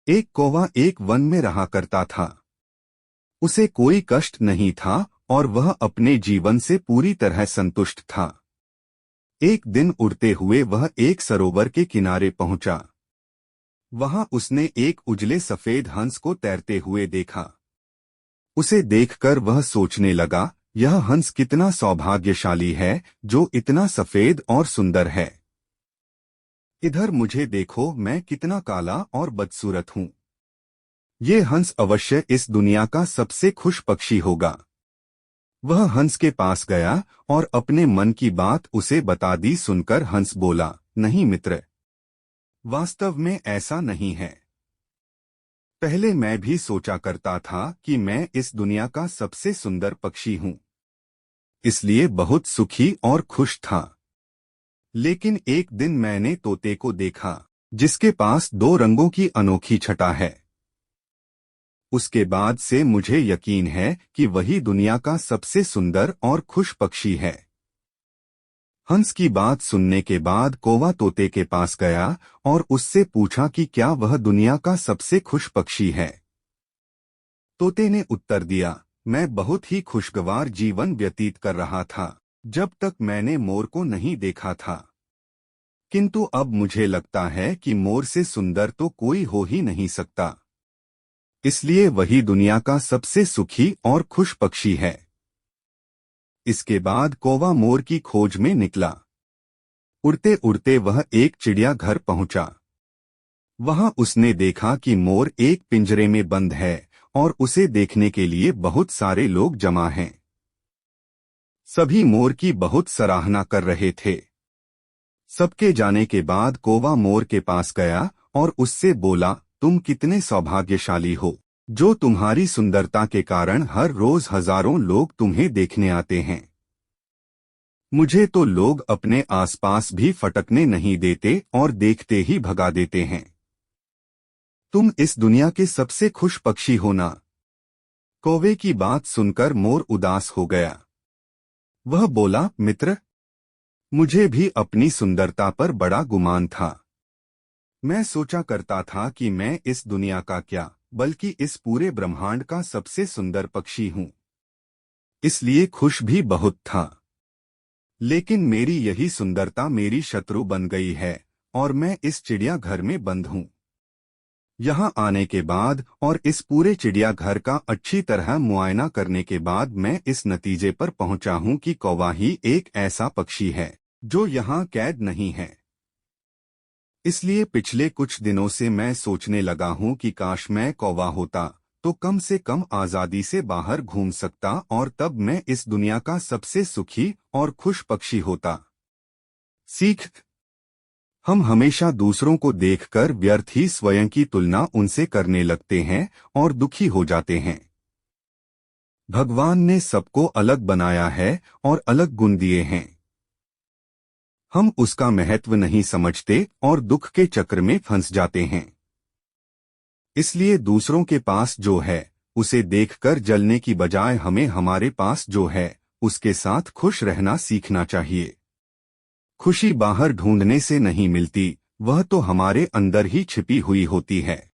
एक कौवा एक वन में रहा करता था। उसे कोई कष्ट नहीं था और वह अपने जीवन से पूरी तरह संतुष्ट था। एक दिन उड़ते हुए वह एक सरोवर के किनारे पहुंचा। वहां उसने एक उजले सफेद हंस को तैरते हुए देखा। उसे देखकर वह सोचने लगा, यह हंस कितना सौभाग्यशाली है जो इतना सफेद और सुंदर है। इधर मुझे देखो, मैं कितना काला और बदसूरत हूँ। ये हंस अवश्य इस दुनिया का सबसे खुश पक्षी होगा। वह हंस के पास गया और अपने मन की बात उसे बता दी। सुनकर हंस बोला, नहीं मित्र, वास्तव में ऐसा नहीं है। पहले मैं भी सोचा करता था कि मैं इस दुनिया का सबसे सुंदर पक्षी हूँ, इसलिए बहुत सुखी और खुश था। लेकिन एक दिन मैंने तोते को देखा, जिसके पास दो रंगों की अनोखी छटा है। उसके बाद से मुझे यकीन है कि वही दुनिया का सबसे सुंदर और खुश पक्षी है। हंस की बात सुनने के बाद कौवा तोते के पास गया और उससे पूछा कि क्या वह दुनिया का सबसे खुश पक्षी है। तोते ने उत्तर दिया, मैं बहुत ही खुशगवार जीवन व्यतीत कर रहा था जब तक मैंने मोर को नहीं देखा था। किंतु अब मुझे लगता है कि मोर से सुंदर तो कोई हो ही नहीं सकता, इसलिए वही दुनिया का सबसे सुखी और खुश पक्षी है। इसके बाद कौवा मोर की खोज में निकला। उड़ते उड़ते वह एक चिड़ियाघर पहुंचा। वहां उसने देखा कि मोर एक पिंजरे में बंद है और उसे देखने के लिए बहुत सारे लोग जमा हैं। सभी मोर की बहुत सराहना कर रहे थे। सबके जाने के बाद कौवा मोर के पास गया और उससे बोला, तुम कितने सौभाग्यशाली हो जो तुम्हारी सुंदरता के कारण हर रोज हजारों लोग तुम्हें देखने आते हैं। मुझे तो लोग अपने आसपास भी फटकने नहीं देते और देखते ही भगा देते हैं। तुम इस दुनिया के सबसे खुश पक्षी हो ना। कौवे की बात सुनकर मोर उदास हो गया। वह बोला, मित्र, मुझे भी अपनी सुंदरता पर बड़ा गुमान था। मैं सोचा करता था कि मैं इस दुनिया का क्या, बल्कि इस पूरे ब्रह्मांड का सबसे सुंदर पक्षी हूँ, इसलिए खुश भी बहुत था। लेकिन मेरी यही सुंदरता मेरी शत्रु बन गई है और मैं इस चिड़ियाघर में बंद हूँ। यहाँ आने के बाद और इस पूरे चिड़ियाघर का अच्छी तरह मुआयना करने के बाद मैं इस नतीजे पर पहुँचा हूँ कि कौवा ही एक ऐसा पक्षी है जो यहाँ कैद नहीं है। इसलिए पिछले कुछ दिनों से मैं सोचने लगा हूँ कि काश मैं कौवा होता तो कम से कम आजादी से बाहर घूम सकता और तब मैं इस दुनिया का सबसे सुखी और खुश पक्षी होता। सीख, हम हमेशा दूसरों को देखकर व्यर्थ ही स्वयं की तुलना उनसे करने लगते हैं और दुखी हो जाते हैं। भगवान ने सबको अलग बनाया है और अलग गुण दिए हैं। हम उसका महत्व नहीं समझते और दुख के चक्र में फंस जाते हैं। इसलिए दूसरों के पास जो है उसे देखकर जलने की बजाय हमें हमारे पास जो है उसके साथ खुश रहना सीखना चाहिए। खुशी बाहर ढूंढने से नहीं मिलती, वह तो हमारे अंदर ही छिपी हुई होती है।